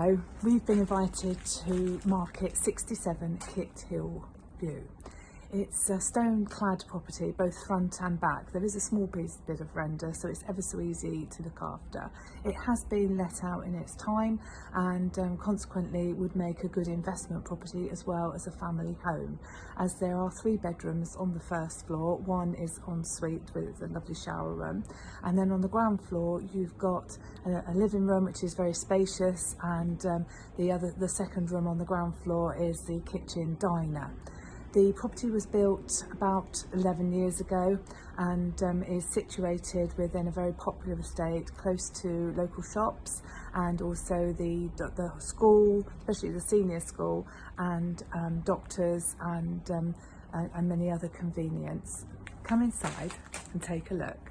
So we've been invited to market 67 Kit Hill View. It's a stone-clad property, both front and back. There is a small bit of render, so it's ever so easy to look after. It has been let out in its time and consequently would make a good investment property as well as a family home, as there are 3 bedrooms on the first floor. One is ensuite with a lovely shower room, and then on the ground floor you've got a living room which is very spacious, and the second room on the ground floor is the kitchen diner. The property was built about 11 years ago and is situated within a very popular estate, close to local shops and also the school, especially the senior school, and doctors and many other convenience. Come inside and take a look.